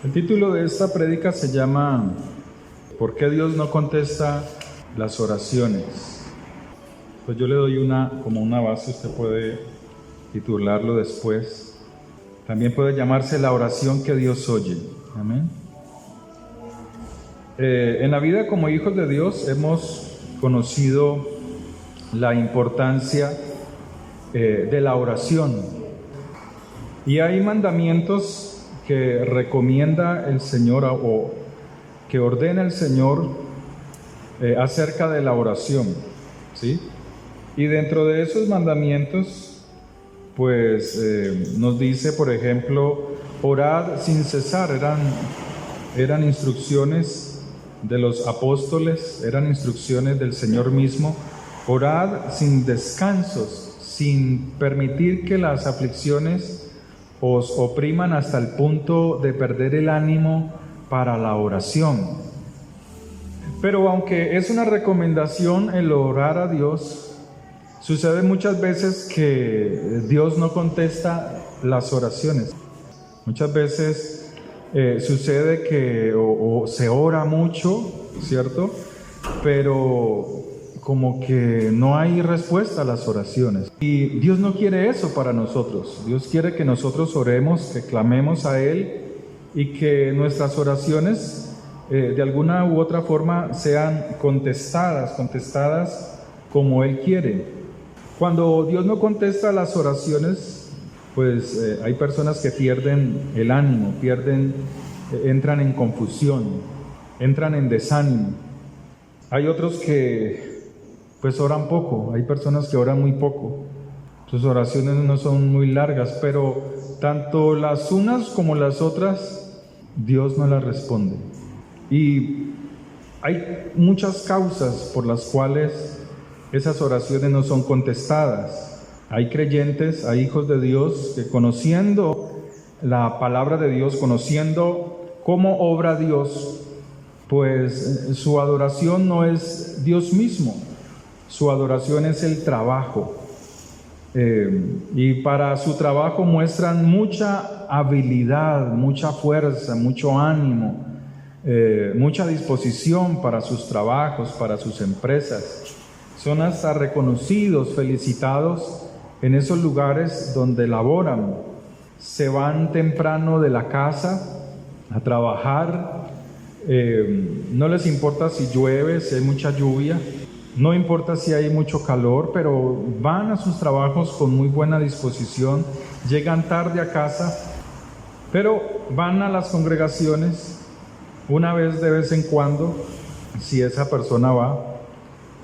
El título de esta prédica se llama ¿Por qué Dios no contesta las oraciones? Pues yo le doy como una base, usted puede titularlo después. También puede llamarse la oración que Dios oye. Amén. En la vida como hijos de Dios hemos conocido la importancia de la oración. Y hay mandamientos que recomienda el Señor o que ordena el Señor acerca de la oración, ¿sí? Y dentro de esos mandamientos, pues nos dice, por ejemplo, orad sin cesar. Eran instrucciones de los apóstoles, eran instrucciones del Señor mismo. Orad sin descansos, sin permitir que las aflicciones os opriman hasta el punto de perder el ánimo para la oración. Pero aunque es una recomendación el orar a Dios, sucede muchas veces que Dios no contesta las oraciones. Muchas veces sucede que o se ora mucho, ¿cierto? Pero como que no hay respuesta a las oraciones. Y Dios no quiere eso para nosotros. Dios quiere que nosotros oremos, que clamemos a Él y que nuestras oraciones de alguna u otra forma sean contestadas como Él quiere. Cuando Dios no contesta las oraciones, pues hay personas que pierden el ánimo, entran en confusión, entran en desánimo. Hay otros que pues oran poco, hay personas que oran muy poco. Sus oraciones no son muy largas, pero tanto las unas como las otras, Dios no las responde. Y hay muchas causas por las cuales esas oraciones no son contestadas. Hay creyentes, hay hijos de Dios que conociendo la palabra de Dios, conociendo cómo obra Dios, pues su adoración no es Dios mismo. Su adoración es el trabajo, y para su trabajo muestran mucha habilidad, mucha fuerza, mucho ánimo, mucha disposición para sus trabajos, para sus empresas. Son hasta reconocidos, felicitados en esos lugares donde laboran. Se van temprano de la casa a trabajar, no les importa si llueve, si hay mucha lluvia. No importa si hay mucho calor, pero van a sus trabajos con muy buena disposición, llegan tarde a casa, pero van a las congregaciones una vez de vez en cuando, si esa persona va.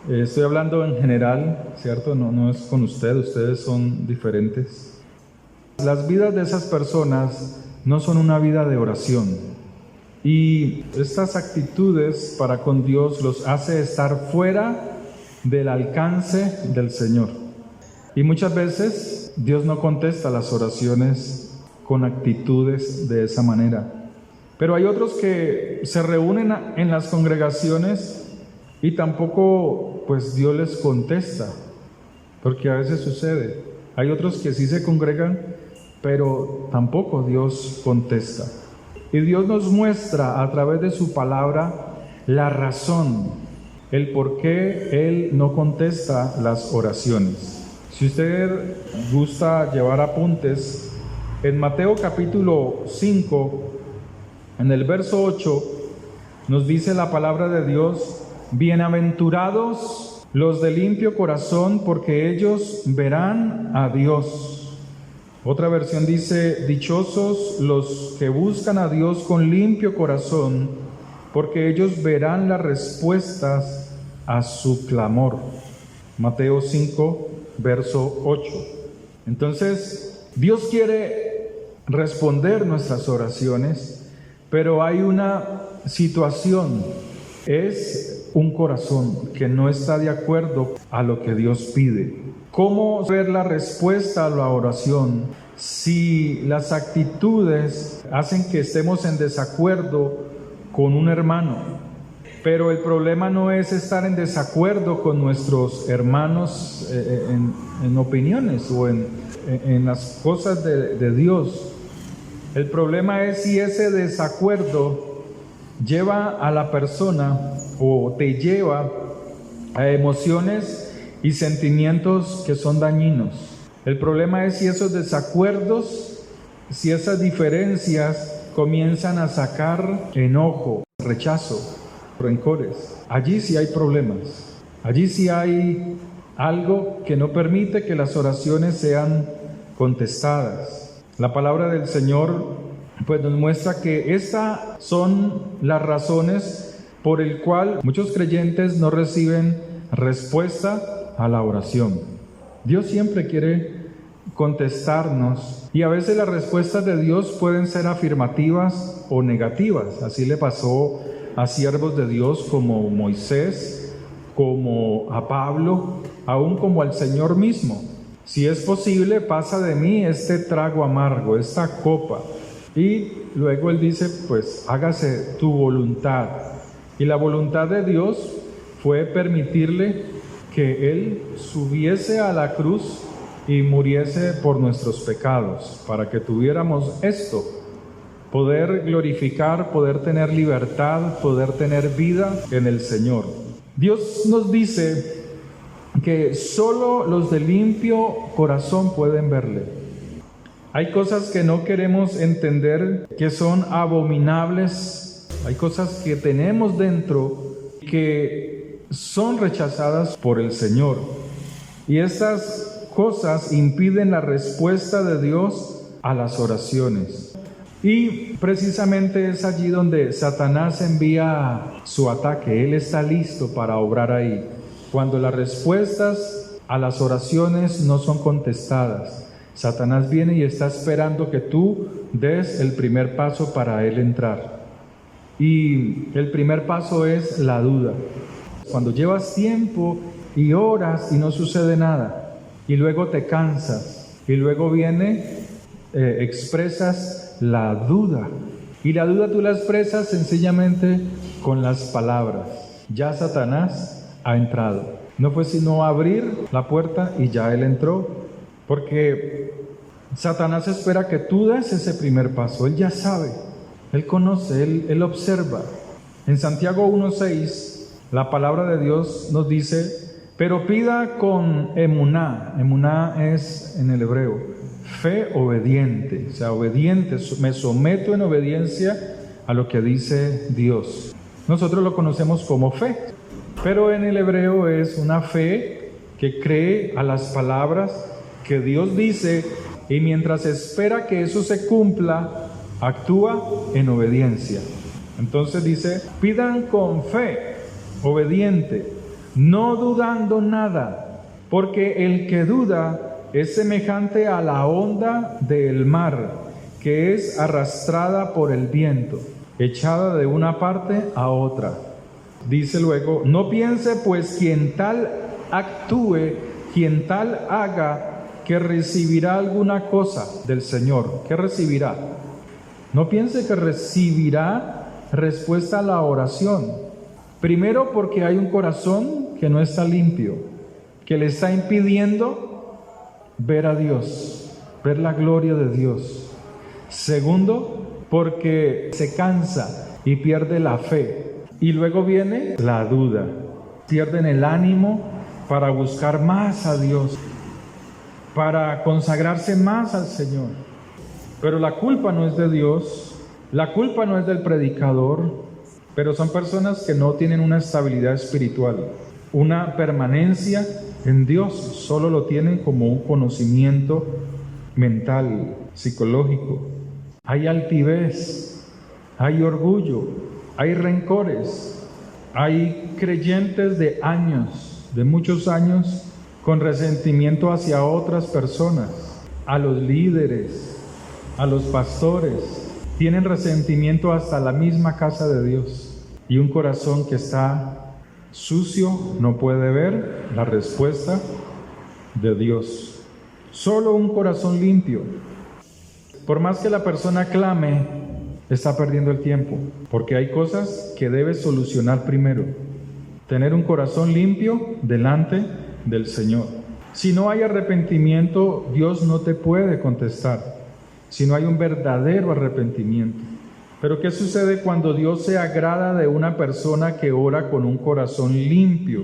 Estoy hablando en general, ¿cierto? No es con ustedes son diferentes. Las vidas de esas personas no son una vida de oración. Y estas actitudes para con Dios los hace estar fuera del alcance del Señor. Y muchas veces Dios no contesta las oraciones con actitudes de esa manera. Pero hay otros que se reúnen en las congregaciones y tampoco pues Dios les contesta, porque a veces sucede. Hay otros que sí se congregan, pero tampoco Dios contesta. Y Dios nos muestra a través de su palabra la razón, el por qué Él no contesta las oraciones. Si usted gusta llevar apuntes, en Mateo capítulo 5, en el verso 8, nos dice la palabra de Dios: bienaventurados los de limpio corazón, porque ellos verán a Dios. Otra versión dice: dichosos los que buscan a Dios con limpio corazón, porque ellos verán las respuestas a su clamor. Mateo 5, verso 8. Entonces, Dios quiere responder nuestras oraciones, pero hay una situación: es un corazón que no está de acuerdo a lo que Dios pide. ¿Cómo ver la respuesta a la oración si las actitudes hacen que estemos en desacuerdo con un hermano? Pero el problema no es estar en desacuerdo con nuestros hermanos en opiniones o en las cosas de Dios. El problema es si ese desacuerdo lleva a la persona o te lleva a emociones y sentimientos que son dañinos. El problema es si esos desacuerdos, si esas diferencias comienzan a sacar enojo, rechazo, rencores. Allí sí hay problemas. Allí sí hay algo que no permite que las oraciones sean contestadas. La palabra del Señor pues nos muestra que estas son las razones por el cual muchos creyentes no reciben respuesta a la oración. Dios siempre quiere contestarnos y a veces las respuestas de Dios pueden ser afirmativas o negativas. Así le pasó a siervos de Dios como Moisés, como a Pablo, aún como al Señor mismo. Si es posible, pasa de mí este trago amargo, esta copa. Y luego él dice, pues hágase tu voluntad. Y la voluntad de Dios fue permitirle que él subiese a la cruz y muriese por nuestros pecados, para que tuviéramos esto, poder glorificar, poder tener libertad, poder tener vida en el Señor. Dios nos dice que solo los de limpio corazón pueden verle. Hay cosas que no queremos entender, que son abominables, hay cosas que tenemos dentro que son rechazadas por el Señor. Y estas cosas impiden la respuesta de Dios a las oraciones. Y precisamente es allí donde Satanás envía su ataque. Él está listo para obrar ahí. Cuando las respuestas a las oraciones no son contestadas, Satanás viene y está esperando que tú des el primer paso para él entrar. Y el primer paso es la duda. Cuando llevas tiempo y oras y no sucede nada, y luego te cansas, y luego expresas la duda. Y la duda tú la expresas sencillamente con las palabras. Ya Satanás ha entrado. No fue sino abrir la puerta y ya él entró. Porque Satanás espera que tú des ese primer paso. Él ya sabe, él conoce, él observa. En Santiago 1:6, la palabra de Dios nos dice: pero pida con emuná. Emuná es en el hebreo fe obediente, o sea, obediente. Me someto en obediencia a lo que dice Dios. Nosotros lo conocemos como fe, pero en el hebreo es una fe que cree a las palabras que Dios dice y mientras espera que eso se cumpla, actúa en obediencia. Entonces dice, pidan con fe, obediente, no dudando nada, porque el que duda es semejante a la onda del mar, que es arrastrada por el viento, echada de una parte a otra. Dice luego, no piense pues quien tal actúe, quien tal haga, que recibirá alguna cosa del Señor. ¿Qué recibirá? No piense que recibirá respuesta a la oración. Primero, porque hay un corazón que no está limpio, que le está impidiendo ver a Dios, ver la gloria de Dios. Segundo, porque se cansa y pierde la fe. Y luego viene la duda. Pierden el ánimo para buscar más a Dios, para consagrarse más al Señor. Pero la culpa no es de Dios, la culpa no es del predicador, pero son personas que no tienen una estabilidad espiritual, una permanencia en Dios, solo lo tienen como un conocimiento mental, psicológico. Hay altivez, hay orgullo, hay rencores, hay creyentes de años, de muchos años, con resentimiento hacia otras personas, a los líderes, a los pastores. Tienen resentimiento hasta la misma casa de Dios. Y un corazón que está sucio no puede ver la respuesta de Dios. Solo un corazón limpio. Por más que la persona clame, está perdiendo el tiempo, porque hay cosas que debe solucionar primero. Tener un corazón limpio delante del Señor. Si no hay arrepentimiento, Dios no te puede contestar. si no hay un verdadero arrepentimiento. Pero ¿qué sucede cuando Dios se agrada de una persona que ora con un corazón limpio?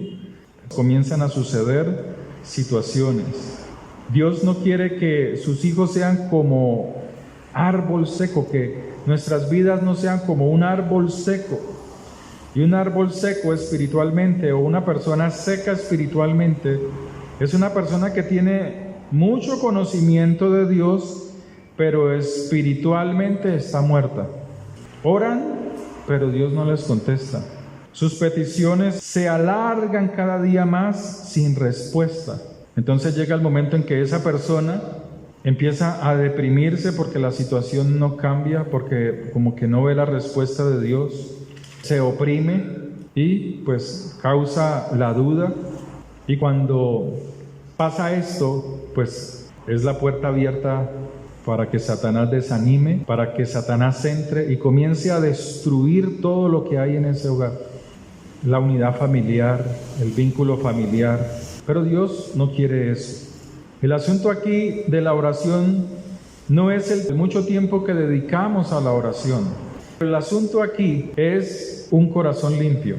Comienzan a suceder situaciones. Dios no quiere que sus hijos sean como árbol seco, que nuestras vidas no sean como un árbol seco. Y un árbol seco espiritualmente, o una persona seca espiritualmente, es una persona que tiene mucho conocimiento de Dios, pero espiritualmente está muerta. Oran, pero Dios no les contesta. Sus peticiones se alargan cada día más sin respuesta. Entonces llega el momento en que esa persona empieza a deprimirse porque la situación no cambia, porque como que no ve la respuesta de Dios. Se oprime y pues causa la duda. Y cuando pasa esto, pues es la puerta abierta para que Satanás desanime, para que Satanás entre y comience a destruir todo lo que hay en ese hogar. La unidad familiar, el vínculo familiar. Pero Dios no quiere eso. El asunto aquí de la oración no es el mucho tiempo que dedicamos a la oración. El asunto aquí es un corazón limpio,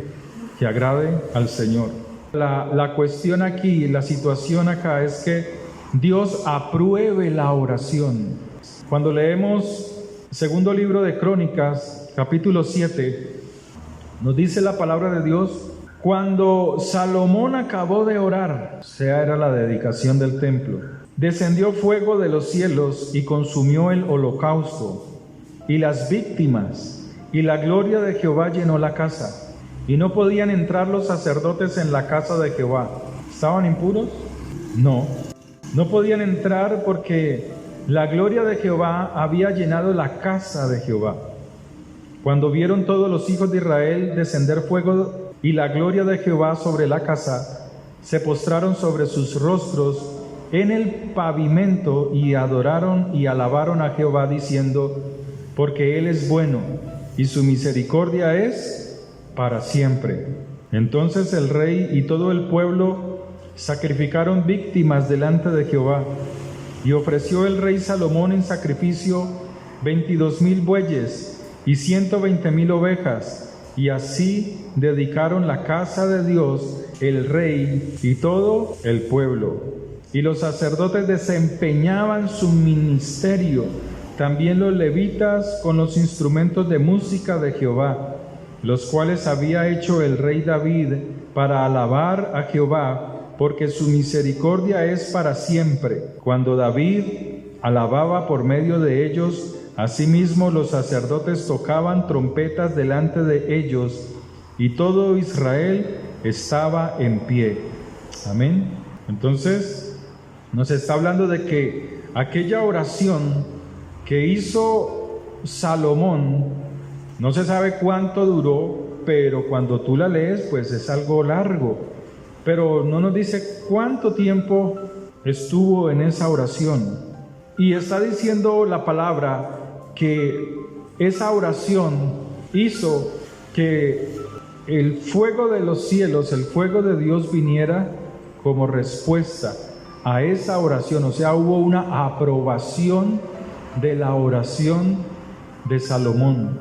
que agrade al Señor. La cuestión aquí, la situación acá es que Dios apruebe la oración. Cuando leemos segundo libro de Crónicas, capítulo 7, nos dice la palabra de Dios: cuando Salomón acabó de orar, o sea, era la dedicación del templo, descendió fuego de los cielos y consumió el holocausto y las víctimas, y la gloria de Jehová llenó la casa, y no podían entrar los sacerdotes en la casa de Jehová. ¿Estaban impuros? No podían entrar porque la gloria de Jehová había llenado la casa de Jehová. Cuando vieron todos los hijos de Israel descender fuego y la gloria de Jehová sobre la casa, se postraron sobre sus rostros en el pavimento y adoraron y alabaron a Jehová diciendo: porque Él es bueno y su misericordia es para siempre. Entonces el rey y todo el pueblo sacrificaron víctimas delante de Jehová, y ofreció el rey Salomón en sacrificio 22,000 bueyes y 120,000 ovejas, y así dedicaron la casa de Dios el rey y todo el pueblo. Y los sacerdotes desempeñaban su ministerio, también los levitas con los instrumentos de música de Jehová, los cuales había hecho el rey David para alabar a Jehová, porque su misericordia es para siempre. Cuando David alababa por medio de ellos, asimismo los sacerdotes tocaban trompetas delante de ellos, y todo Israel estaba en pie. Amén. Entonces, nos está hablando de que aquella oración que hizo Salomón, no se sabe cuánto duró, pero cuando tú la lees, pues es algo largo. Pero no nos dice cuánto tiempo estuvo en esa oración. Y está diciendo la palabra que esa oración hizo que el fuego de los cielos, el fuego de Dios viniera como respuesta a esa oración. O sea, hubo una aprobación de la oración de Salomón.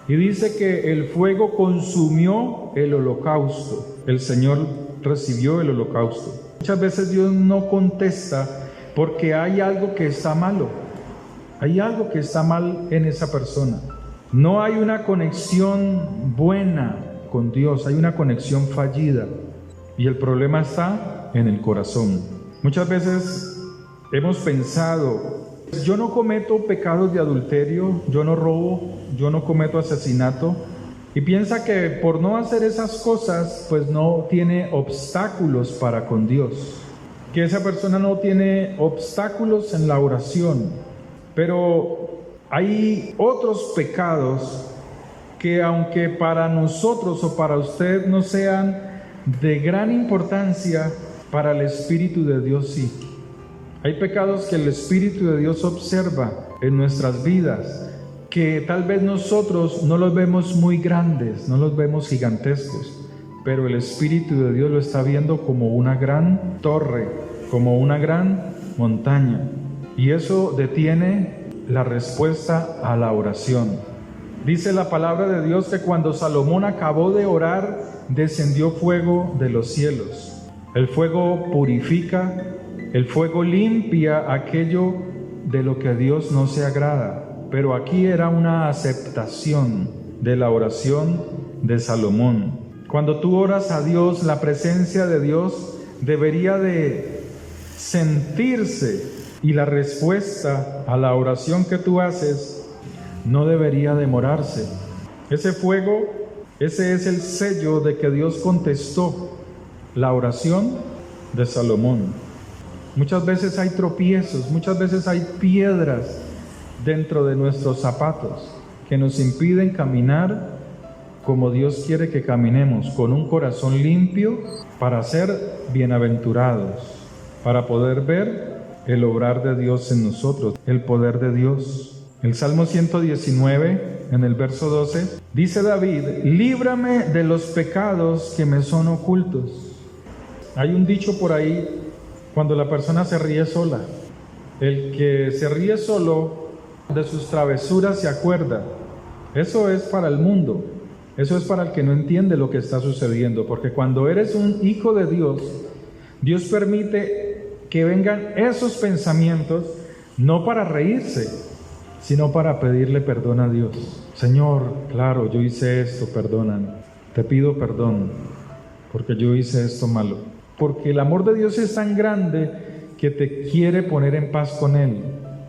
Y dice que el fuego consumió el holocausto. El Señor recibió el holocausto. Muchas veces Dios no contesta porque hay algo que está malo. Hay algo que está mal en esa persona. No hay una conexión buena con Dios, hay una conexión fallida. Y el problema está en el corazón. Muchas veces hemos pensado: yo no cometo pecados de adulterio, yo no robo, yo no cometo asesinato. Y piensa que por no hacer esas cosas, pues no tiene obstáculos para con Dios. Que esa persona no tiene obstáculos en la oración. Pero hay otros pecados que, aunque para nosotros o para usted no sean de gran importancia, para el Espíritu de Dios sí. Hay pecados que el Espíritu de Dios observa en nuestras vidas, que tal vez nosotros no los vemos muy grandes, no los vemos gigantescos, pero el Espíritu de Dios lo está viendo como una gran torre, como una gran montaña. Y eso detiene la respuesta a la oración. Dice la palabra de Dios que cuando Salomón acabó de orar, descendió fuego de los cielos. El fuego purifica, el fuego limpia aquello de lo que a Dios no se agrada. Pero aquí era una aceptación de la oración de Salomón. Cuando tú oras a Dios, la presencia de Dios debería de sentirse, y la respuesta a la oración que tú haces no debería demorarse. Ese fuego, ese es el sello de que Dios contestó la oración de Salomón. Muchas veces hay tropiezos, muchas veces hay piedras dentro de nuestros zapatos que nos impiden caminar como Dios quiere que caminemos, con un corazón limpio para ser bienaventurados, para poder ver el obrar de Dios en nosotros, el poder de Dios. El Salmo 119, en el verso 12, dice David: líbrame de los pecados que me son ocultos. Hay un dicho por ahí, cuando la persona se ríe sola. El que se ríe solo de sus travesuras se acuerda. Eso es para el mundo. Eso es para el que no entiende lo que está sucediendo. Porque cuando eres un hijo de Dios, Dios permite que vengan esos pensamientos, no para reírse, sino para pedirle perdón a Dios. Señor, claro, yo hice esto, perdóname. Te pido perdón, porque yo hice esto malo. Porque el amor de Dios es tan grande que te quiere poner en paz con Él,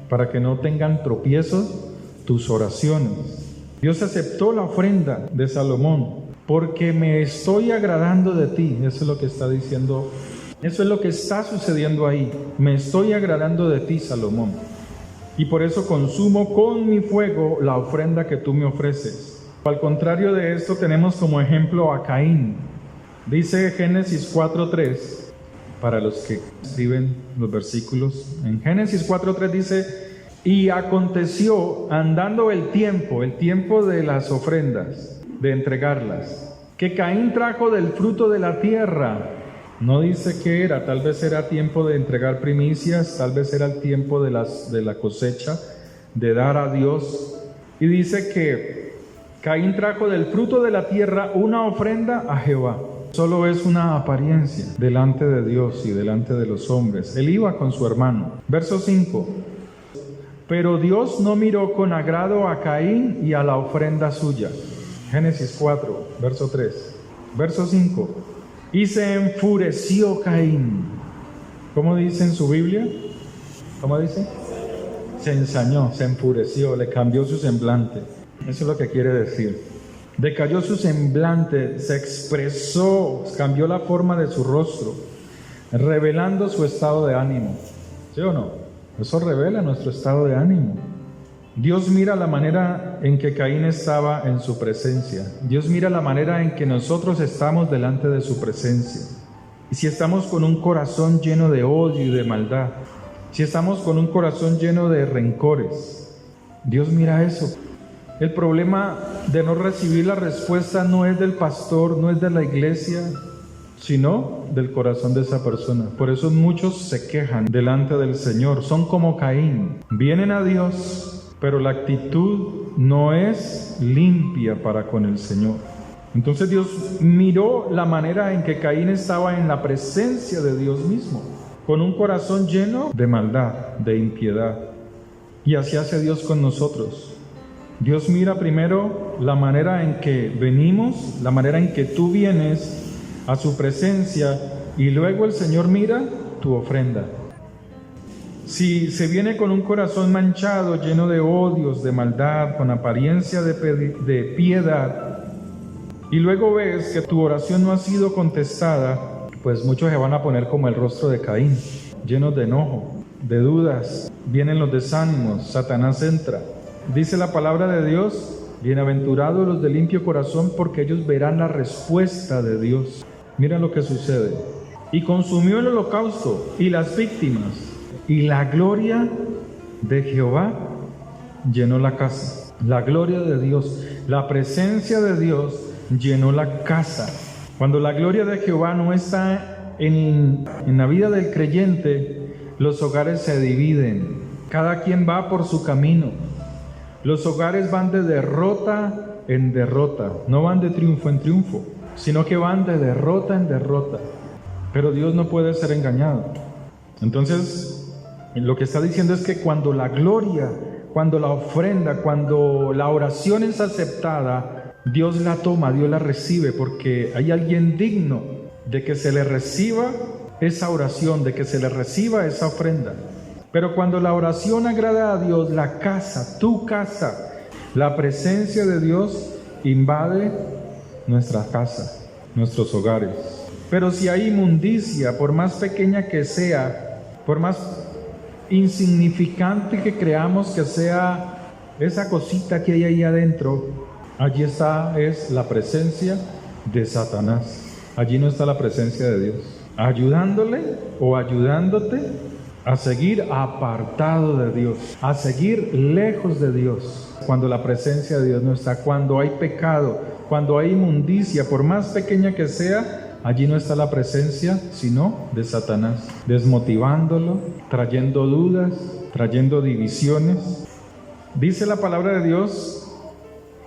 para que no tengan tropiezos tus oraciones. Dios aceptó la ofrenda de Salomón, porque me estoy agradando de ti. Eso es lo que está diciendo, eso es lo que está sucediendo ahí. Me estoy agradando de ti, Salomón. Y por eso consumo con mi fuego la ofrenda que tú me ofreces. Al contrario de esto, tenemos como ejemplo a Caín. Dice Génesis 4:3, para los que escriben los versículos. En Génesis 4:3 dice: y aconteció, andando el tiempo de las ofrendas, de entregarlas, que Caín trajo del fruto de la tierra. No dice qué era, tal vez era tiempo de entregar primicias, tal vez era el tiempo de la cosecha, de dar a Dios. Y dice que Caín trajo del fruto de la tierra una ofrenda a Jehová. Solo es una apariencia delante de Dios y delante de los hombres. Él iba con su hermano. Verso 5. Pero Dios no miró con agrado a Caín y a la ofrenda suya. Génesis 4, verso 3. Verso 5. Y se enfureció Caín. ¿Cómo dice en su Biblia? ¿Cómo dice? Se ensañó, se enfureció, le cambió su semblante. Eso es lo que quiere decir. Decayó su semblante, se expresó, cambió la forma de su rostro, revelando su estado de ánimo. ¿Sí o no? Eso revela nuestro estado de ánimo. Dios mira la manera en que Caín estaba en su presencia. Dios mira la manera en que nosotros estamos delante de su presencia. Y si estamos con un corazón lleno de odio y de maldad, si estamos con un corazón lleno de rencores, Dios mira eso. El problema de no recibir la respuesta no es del pastor, no es de la iglesia, sino del corazón de esa persona. Por eso muchos se quejan delante del Señor. Son como Caín. Vienen a Dios, pero la actitud no es limpia para con el Señor. Entonces Dios miró la manera en que Caín estaba en la presencia de Dios mismo, con un corazón lleno de maldad, de impiedad. Y así hace Dios con nosotros. Dios mira primero la manera en que venimos, la manera en que tú vienes a su presencia, y luego el Señor mira tu ofrenda. Si se viene con un corazón manchado, lleno de odios, de maldad, con apariencia de piedad, y luego ves que tu oración no ha sido contestada, pues muchos se van a poner como el rostro de Caín, llenos de enojo, de dudas, vienen los desánimos, Satanás entra. Dice la palabra de Dios: bienaventurados los de limpio corazón, porque ellos verán la respuesta de Dios. Mira lo que sucede. Y consumió el holocausto y las víctimas, y la gloria de Jehová llenó la casa. La gloria de Dios, la presencia de Dios llenó la casa. Cuando la gloria de Jehová no está en la vida del creyente, los hogares se dividen. Cada quien va por su camino. Los hogares van de derrota en derrota, no van de triunfo en triunfo, sino que van de derrota en derrota. Pero Dios no puede ser engañado. Entonces, lo que está diciendo es que cuando la gloria, cuando la ofrenda, cuando la oración es aceptada, Dios la toma, Dios la recibe, porque hay alguien digno de que se le reciba esa oración, de que se le reciba esa ofrenda. Pero cuando la oración agrada a Dios, la casa, tu casa, la presencia de Dios invade nuestra casa, nuestros hogares. Pero si hay inmundicia, por más pequeña que sea, por más insignificante que creamos que sea esa cosita que hay ahí adentro, allí está, es la presencia de Satanás. Allí no está la presencia de Dios, ayudándole o ayudándote a seguir apartado de Dios, a seguir lejos de Dios. Cuando la presencia de Dios no está, cuando hay pecado, cuando hay inmundicia, por más pequeña que sea, allí no está la presencia, sino de Satanás, desmotivándolo, trayendo dudas, trayendo divisiones. Dice la palabra de Dios,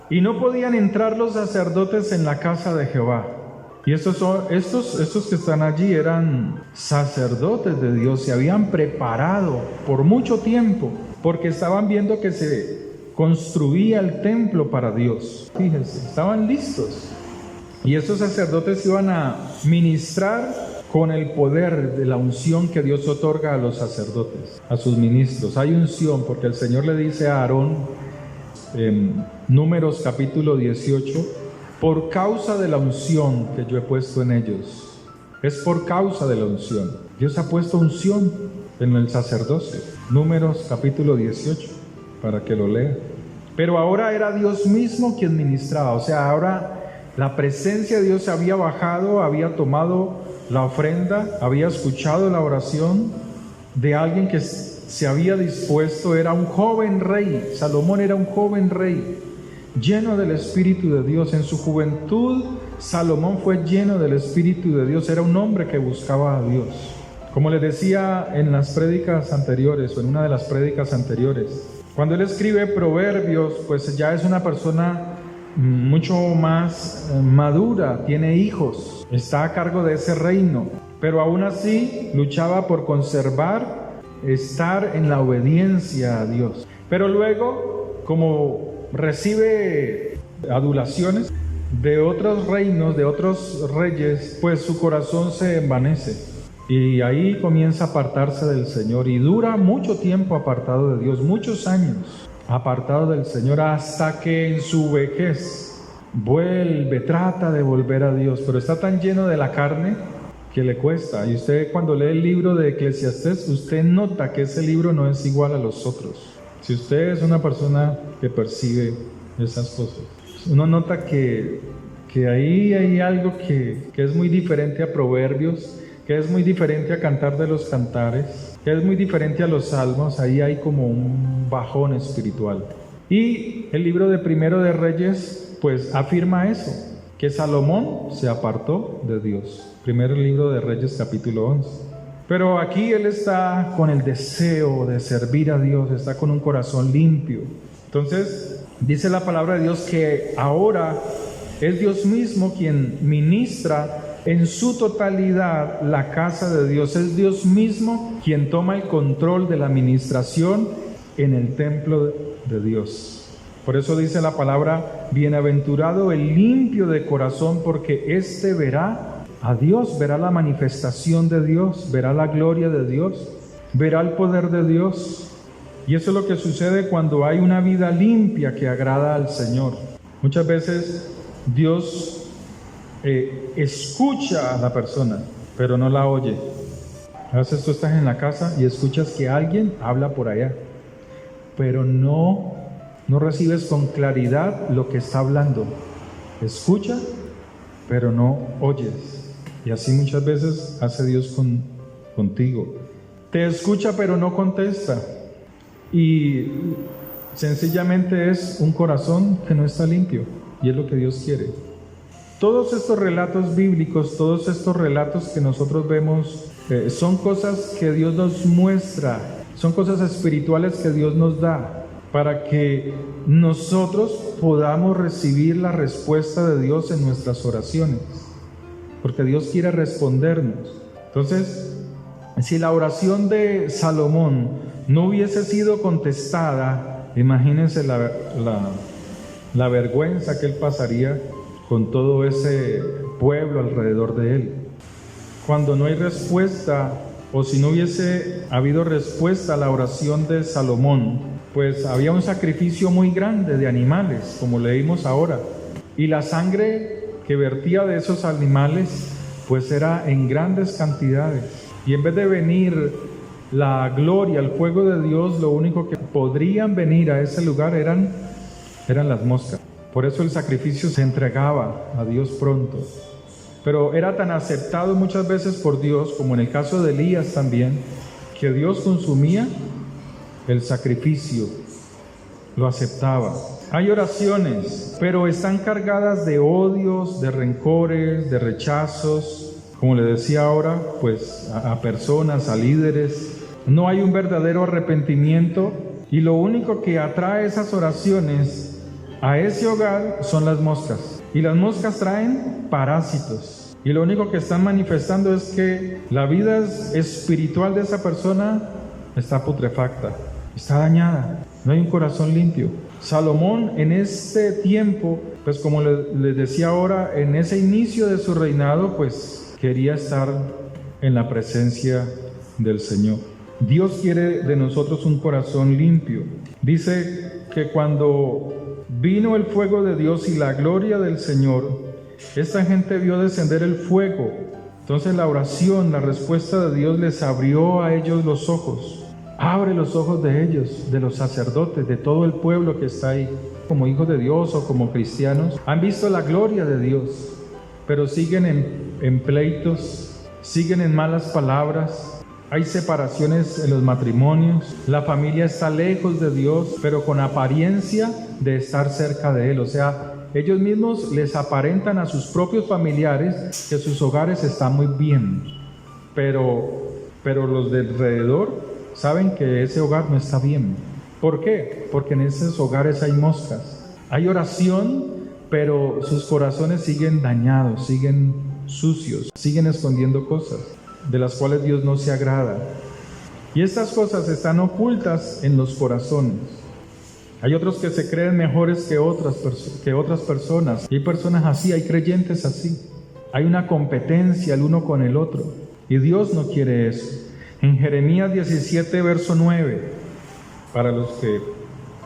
y no podían entrar los sacerdotes en la casa de Jehová. Y estos que están allí eran sacerdotes de Dios, se habían preparado por mucho tiempo, porque estaban viendo que se construía el templo para Dios. Fíjense, estaban listos. Y estos sacerdotes iban a ministrar con el poder de la unción que Dios otorga a los sacerdotes, a sus ministros. Hay unción, porque el Señor le dice a Aarón, en Números capítulo 18, por causa de la unción que yo he puesto en ellos. Es por causa de la unción. Dios ha puesto unción en el sacerdocio. Números capítulo 18, para que lo lea. Pero ahora era Dios mismo quien ministraba. O sea, ahora la presencia de Dios había bajado, había tomado la ofrenda, había escuchado la oración de alguien que se había dispuesto. Era un joven rey. Salomón era un joven rey, lleno del Espíritu de Dios. En su juventud, Salomón fue lleno del Espíritu de Dios. Era un hombre que buscaba a Dios. Como les decía en las prédicas anteriores, o en una de las prédicas anteriores, cuando él escribe Proverbios, pues ya es una persona mucho más madura, tiene hijos, está a cargo de ese reino, pero aún así luchaba por conservar, estar en la obediencia a Dios. Pero luego, como recibe adulaciones de otros reinos, de otros reyes, pues su corazón se envanece y ahí comienza a apartarse del Señor, y dura mucho tiempo apartado de Dios, muchos años apartado del Señor, hasta que en su vejez vuelve, trata de volver a Dios, pero está tan lleno de la carne que le cuesta. Y usted, cuando lee el libro de Eclesiastés, usted nota que ese libro no es igual a los otros. Si usted es una persona que percibe esas cosas, uno nota que ahí hay algo que es muy diferente a Proverbios, que es muy diferente a Cantar de los Cantares, que es muy diferente a los Salmos. Ahí hay como un bajón espiritual. Y el libro de Primero de Reyes pues afirma eso, que Salomón se apartó de Dios. Primero libro de Reyes capítulo 11. Pero aquí él está con el deseo de servir a Dios, está con un corazón limpio. Entonces dice la palabra de Dios que ahora es Dios mismo quien ministra en su totalidad la casa de Dios. Es Dios mismo quien toma el control de la administración en el templo de Dios. Por eso dice la palabra, bienaventurado el limpio de corazón, porque éste verá a Dios, verá la manifestación de Dios, verá la gloria de Dios, verá el poder de Dios. Y eso es lo que sucede cuando hay una vida limpia que agrada al Señor. Muchas veces Dios escucha a la persona, pero no la oye. A veces tú estás en la casa y escuchas que alguien habla por allá, pero no recibes con claridad lo que está hablando. Escucha, pero no oyes. Y así muchas veces hace Dios contigo. Te escucha, pero no contesta. Y sencillamente es un corazón que no está limpio. Y es lo que Dios quiere. Todos estos relatos bíblicos, todos estos relatos que nosotros vemos, son cosas que Dios nos muestra Son cosas espirituales que Dios nos da para que nosotros podamos recibir la respuesta de Dios en nuestras oraciones, porque Dios quiere respondernos. Entonces, si la oración de Salomón no hubiese sido contestada, imagínense la vergüenza que él pasaría con todo ese pueblo alrededor de él. Cuando no hay respuesta, o si no hubiese habido respuesta a la oración de Salomón, pues había un sacrificio muy grande de animales, como leímos ahora, y la sangre que vertía de esos animales pues era en grandes cantidades, y en vez de venir la gloria, el fuego de Dios, lo único que podrían venir a ese lugar eran las moscas. Por eso el sacrificio se entregaba a Dios pronto. Pero era tan aceptado muchas veces por Dios, como en el caso de Elías también, que Dios consumía el sacrificio, lo aceptaba. Hay oraciones, pero están cargadas de odios, de rencores, de rechazos, como le decía ahora, pues a personas, a líderes. No hay un verdadero arrepentimiento, y lo único que atrae esas oraciones a ese hogar son las moscas. Y las moscas traen parásitos. Y lo único que están manifestando es que la vida espiritual de esa persona está putrefacta, está dañada, no hay un corazón limpio. Salomón en este tiempo, pues como les decía ahora, en ese inicio de su reinado, pues quería estar en la presencia del Señor. Dios quiere de nosotros un corazón limpio. Dice que cuando vino el fuego de Dios y la gloria del Señor, esta gente vio descender el fuego. Entonces la oración, la respuesta de Dios les abrió a ellos los ojos. Abre los ojos de ellos, de los sacerdotes, de todo el pueblo que está ahí. Como hijos de Dios o como cristianos, han visto la gloria de Dios, pero siguen en pleitos, siguen en malas palabras. Hay separaciones en los matrimonios, la familia está lejos de Dios, pero con apariencia de estar cerca de Él. O sea, ellos mismos les aparentan a sus propios familiares que sus hogares están muy bien, pero los de alrededor saben que ese hogar no está bien. ¿Por qué? Porque en esos hogares hay moscas. Hay oración, pero sus corazones siguen dañados, siguen sucios, siguen escondiendo cosas de las cuales Dios no se agrada. Y estas cosas están ocultas en los corazones. Hay otros que se creen mejores que otras personas. Y hay personas así, hay creyentes así. Hay una competencia el uno con el otro. Y Dios no quiere eso. En Jeremías 17, verso 9, para los que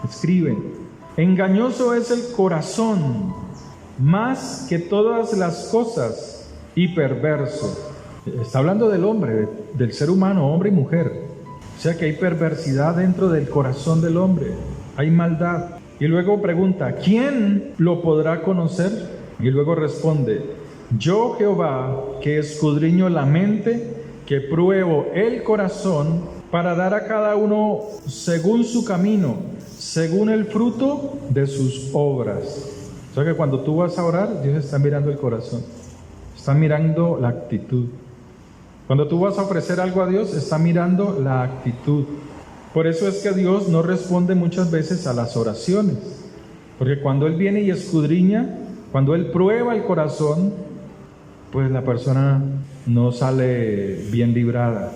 escriben: engañoso es el corazón más que todas las cosas y perverso. Está hablando del hombre, del ser humano, hombre y mujer. O sea que hay perversidad dentro del corazón del hombre, hay maldad. Y luego pregunta, ¿quién lo podrá conocer? Y luego responde, yo Jehová, que escudriño la mente, que pruebo el corazón, para dar a cada uno según su camino, según el fruto de sus obras. O sea que cuando tú vas a orar, Dios está mirando el corazón, está mirando la actitud. Cuando tú vas a ofrecer algo a Dios, está mirando la actitud. Por eso es que Dios no responde muchas veces a las oraciones, porque cuando Él viene y escudriña, cuando Él prueba el corazón, pues la persona no sale bien librada.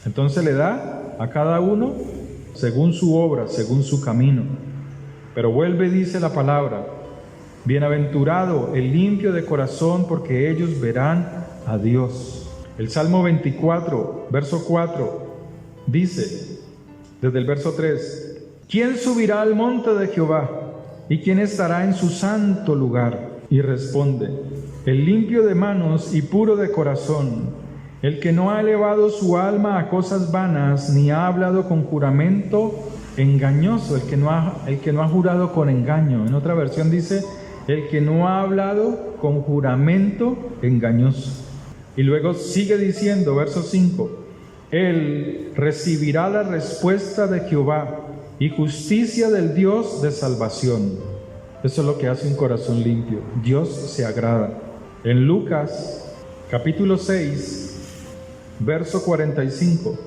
Entonces le da a cada uno según su obra, según su camino. Pero vuelve y dice la palabra, bienaventurado el limpio de corazón, porque ellos verán a Dios. El Salmo 24, verso 4, dice, desde el verso 3, ¿quién subirá al monte de Jehová? ¿Y quién estará en su santo lugar? Y responde, el limpio de manos y puro de corazón, el que no ha elevado su alma a cosas vanas, ni ha hablado con juramento engañoso, el que no ha jurado con engaño. En otra versión dice, el que no ha hablado con juramento engañoso. Y luego sigue diciendo, verso 5, él recibirá la respuesta de Jehová y justicia del Dios de salvación. Eso es lo que hace un corazón limpio. Dios se agrada. En Lucas, capítulo 6, verso 45,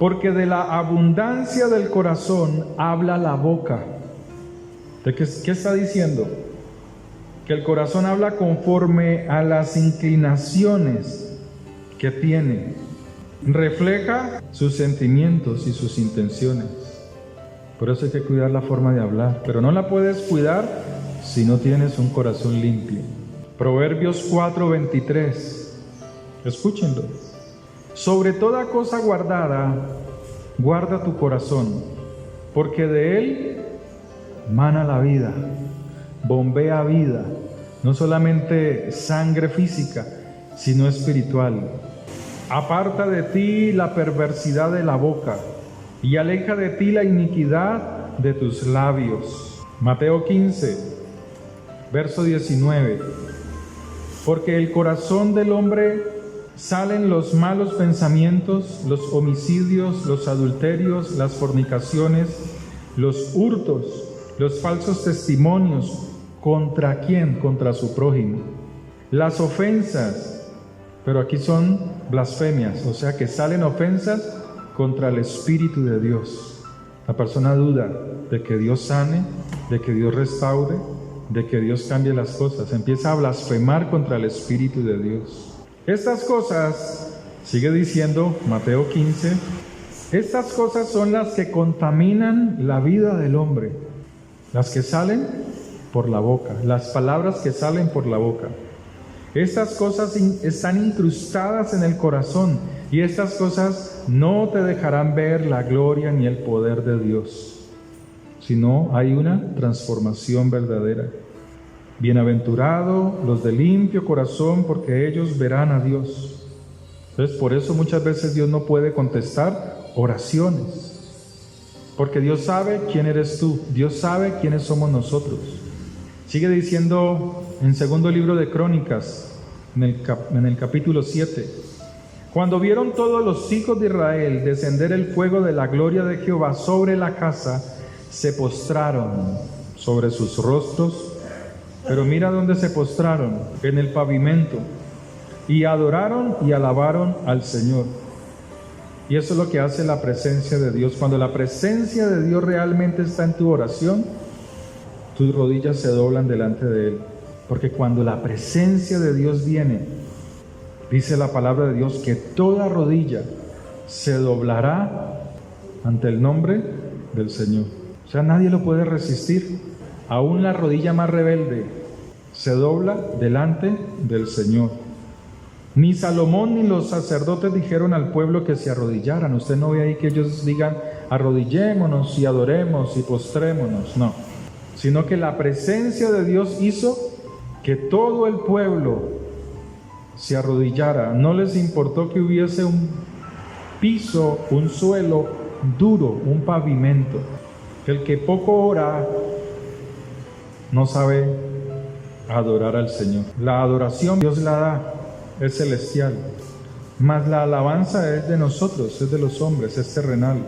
porque de la abundancia del corazón habla la boca. ¿De qué está diciendo? Que el corazón habla conforme a las inclinaciones que tiene. Refleja sus sentimientos y sus intenciones. Por eso hay que cuidar la forma de hablar, pero no la puedes cuidar si no tienes un corazón limpio. Proverbios 4:23. Escúchenlo. Sobre toda cosa guardada, guarda tu corazón, porque de él mana la vida, bombea vida, no solamente sangre física, sino espiritual. Aparta de ti la perversidad de la boca y aleja de ti la iniquidad de tus labios. Mateo 15, verso 19. Porque el corazón del hombre salen los malos pensamientos, los homicidios, los adulterios, las fornicaciones, los hurtos, los falsos testimonios. ¿Contra quién? Contra su prójimo. Las ofensas, pero aquí son blasfemias, o sea que salen ofensas contra el Espíritu de Dios. La persona duda de que Dios sane, de que Dios restaure, de que Dios cambie las cosas. Empieza a blasfemar contra el Espíritu de Dios. Estas cosas, sigue diciendo Mateo 15, estas cosas son las que contaminan la vida del hombre, las que salen por la boca, las palabras que salen por la boca. Estas cosas están incrustadas en el corazón y estas cosas no te dejarán ver la gloria ni el poder de Dios, sino hay una transformación verdadera. Bienaventurados los de limpio corazón, porque ellos verán a Dios. Entonces, por eso muchas veces Dios no puede contestar oraciones, porque Dios sabe quién eres tú, Dios sabe quiénes somos nosotros. Sigue diciendo en segundo libro de Crónicas, en el capítulo 7, cuando vieron todos los hijos de Israel descender el fuego de la gloria de Jehová sobre la casa, se postraron sobre sus rostros, pero mira dónde se postraron, en el pavimento, y adoraron y alabaron al Señor. Y eso es lo que hace la presencia de Dios. Cuando la presencia de Dios realmente está en tu oración, tus rodillas se doblan delante de Él. Porque cuando la presencia de Dios viene, dice la palabra de Dios que toda rodilla se doblará ante el nombre del Señor. O sea, nadie lo puede resistir. Aún la rodilla más rebelde se dobla delante del Señor. Ni Salomón ni los sacerdotes dijeron al pueblo que se arrodillaran. Usted no ve ahí que ellos digan arrodillémonos y adoremos y postrémonos. No, sino que la presencia de Dios hizo que todo el pueblo se arrodillara. No les importó que hubiese un piso, un suelo duro, un pavimento. El que poco ora no sabe adorar al Señor. La adoración Dios la da, es celestial, mas la alabanza es de nosotros, es de los hombres, es terrenal.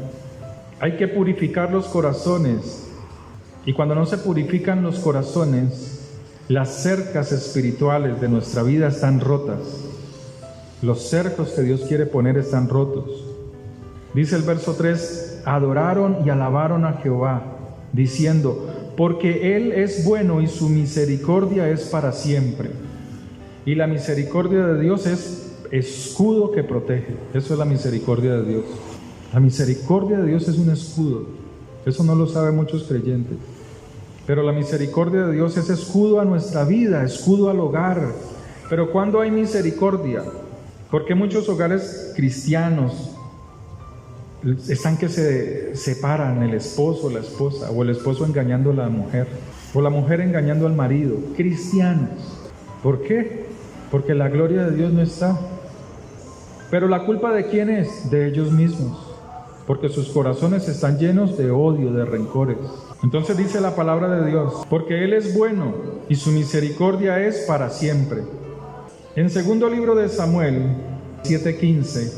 Hay que purificar los corazones, y cuando no se purifican los corazones, las cercas espirituales de nuestra vida están rotas. Los cercos que Dios quiere poner están rotos. Dice el verso 3, adoraron y alabaron a Jehová, diciendo, porque Él es bueno y su misericordia es para siempre. Y la misericordia de Dios es escudo que protege. Eso es la misericordia de Dios. La misericordia de Dios es un escudo. Eso no lo saben muchos creyentes. Pero la misericordia de Dios es escudo a nuestra vida, escudo al hogar. Pero ¿cuándo hay misericordia? Porque muchos hogares cristianos están que se separan, el esposo o la esposa, o el esposo engañando a la mujer, o la mujer engañando al marido. Cristianos. ¿Por qué? Porque la gloria de Dios no está. Pero ¿la culpa de quién es? De ellos mismos. Porque sus corazones están llenos de odio, de rencores. Entonces dice la palabra de Dios, porque Él es bueno y su misericordia es para siempre. En segundo libro de Samuel 7:15,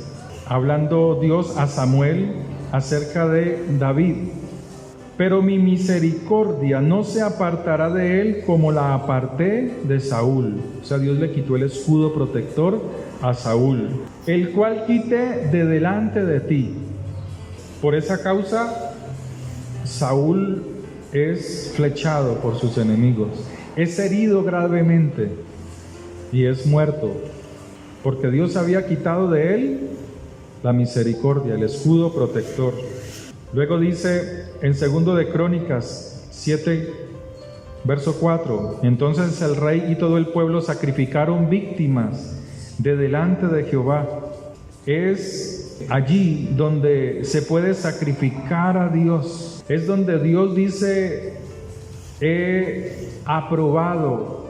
hablando Dios a Samuel acerca de David, pero mi misericordia no se apartará de él como la aparté de Saúl. O sea, Dios le quitó el escudo protector a Saúl, el cual quité de delante de ti. Por esa causa, Saúl es flechado por sus enemigos, es herido gravemente y es muerto, porque Dios había quitado de él la misericordia, el escudo protector. Luego dice en 2 de Crónicas 7, verso 4, entonces el rey y todo el pueblo sacrificaron víctimas de delante de Jehová. Es allí donde se puede sacrificar a Dios. Es donde Dios dice, he aprobado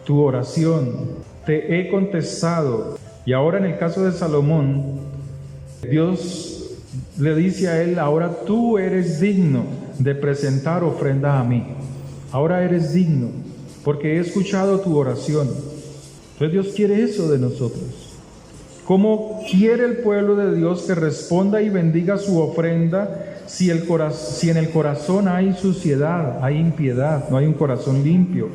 tu oración, te he contestado. Y ahora en el caso de Salomón, Dios le dice a él, ahora tú eres digno de presentar ofrenda a mí. Ahora eres digno, porque he escuchado tu oración. Entonces Dios quiere eso de nosotros. ¿Cómo quiere el pueblo de Dios que responda y bendiga su ofrenda si en el corazón hay suciedad, hay impiedad, no hay un corazón limpio?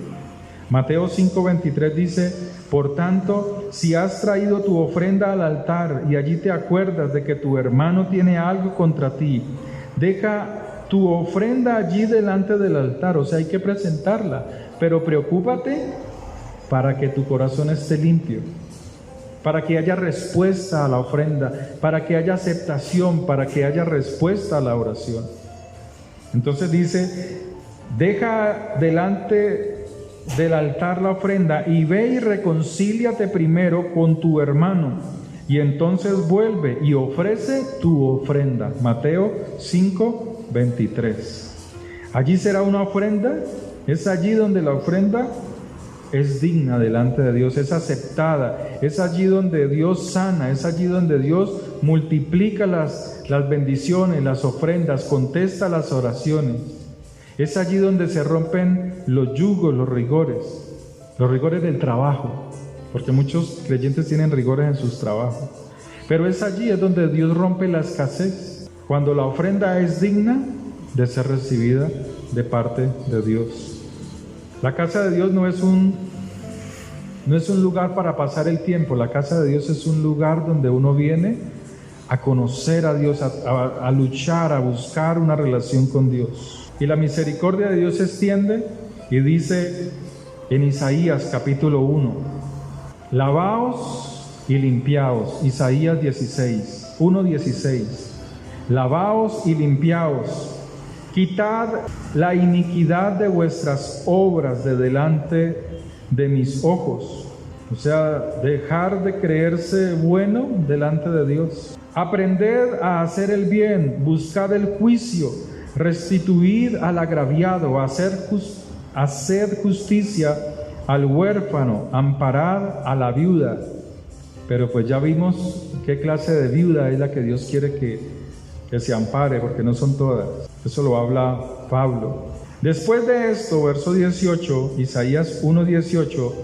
Mateo 5:23 dice, por tanto, si has traído tu ofrenda al altar y allí te acuerdas de que tu hermano tiene algo contra ti, deja tu ofrenda allí delante del altar, o sea, hay que presentarla, pero preocúpate para que tu corazón esté limpio, para que haya respuesta a la ofrenda, para que haya aceptación, para que haya respuesta a la oración. Entonces dice, deja delante del altar la ofrenda y ve y reconcíliate primero con tu hermano y entonces vuelve y ofrece tu ofrenda. Mateo 5:23. Allí será una ofrenda, es allí donde la ofrenda es digna delante de Dios, es aceptada, es allí donde Dios sana, es allí donde Dios multiplica las bendiciones, las ofrendas, contesta las oraciones. Es allí donde se rompen los yugos, los rigores del trabajo, porque muchos creyentes tienen rigores en sus trabajos. Pero es allí es donde Dios rompe la escasez, cuando la ofrenda es digna de ser recibida de parte de Dios. La casa de Dios no es un lugar para pasar el tiempo. La casa de Dios es un lugar donde uno viene a conocer a Dios, a luchar, a buscar una relación con Dios. Y la misericordia de Dios se extiende y dice en Isaías capítulo 1, lavaos y limpiaos. Isaías 1:16. Lavaos y limpiaos. Quitad la iniquidad de vuestras obras de delante de mis ojos. O sea, dejar de creerse bueno delante de Dios. Aprended a hacer el bien, buscad el juicio, restituid al agraviado, haced justicia al huérfano, amparad a la viuda. Pero pues ya vimos qué clase de viuda es la que Dios quiere que se ampare, porque no son todas. Eso lo habla Pablo. Después de esto, verso 18, Isaías 1:18,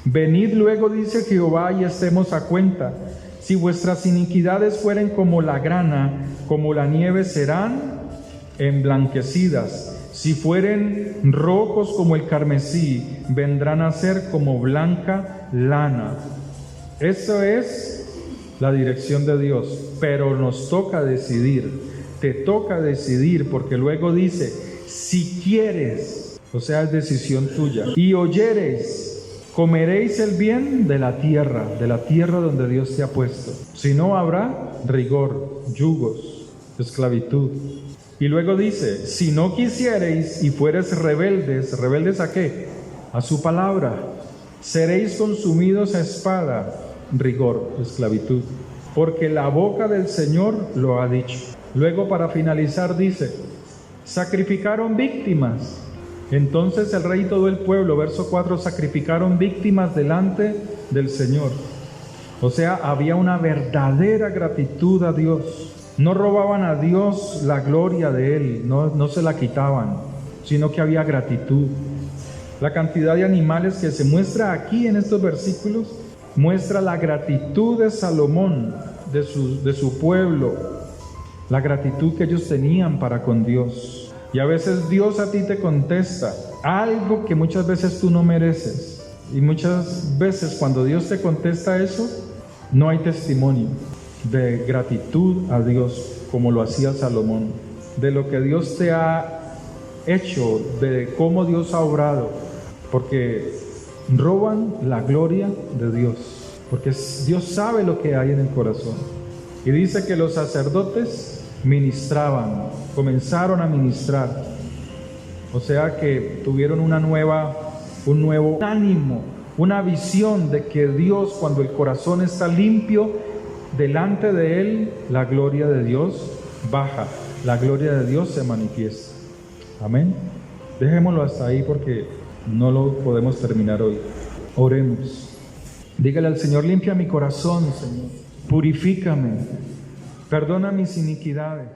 venid luego, dice Jehová, y estemos a cuenta. Si vuestras iniquidades fueren como la grana, como la nieve serán emblanquecidas. Si fueren rojos como el carmesí, vendrán a ser como blanca lana. Eso es la dirección de Dios, pero nos toca decidir. Te toca decidir, porque luego dice, si quieres, o sea, es decisión tuya, y oyereis, comeréis el bien de la tierra donde Dios te ha puesto. Si no, habrá rigor, yugos, esclavitud. Y luego dice, si no quisiereis y fuereis rebeldes, ¿rebeldes a qué? A su palabra, seréis consumidos a espada, rigor, esclavitud, porque la boca del Señor lo ha dicho. Luego, para finalizar, dice, sacrificaron víctimas. Entonces el rey y todo el pueblo, verso 4, sacrificaron víctimas delante del Señor. O sea, había una verdadera gratitud a Dios. No robaban a Dios la gloria de Él, no se la quitaban, sino que había gratitud. La cantidad de animales que se muestra aquí en estos versículos muestra la gratitud de Salomón, de su pueblo, la gratitud que ellos tenían para con Dios. Y a veces Dios a ti te contesta algo que muchas veces tú no mereces. Y muchas veces cuando Dios te contesta eso, no hay testimonio de gratitud a Dios. como lo hacía Salomón, de lo que Dios te ha hecho, de cómo Dios ha obrado, porque roban la gloria de Dios, porque Dios sabe lo que hay en el corazón. Y dice que los sacerdotes ministraban, comenzaron a ministrar, o sea que tuvieron un nuevo ánimo, una visión de que Dios, cuando el corazón está limpio delante de Él, la gloria de Dios baja, la gloria de Dios se manifiesta. Amén. Dejémoslo hasta ahí porque no lo podemos terminar hoy. Oremos. Dígale al Señor: limpia mi corazón, Señor. Purifícame. Perdona mis iniquidades.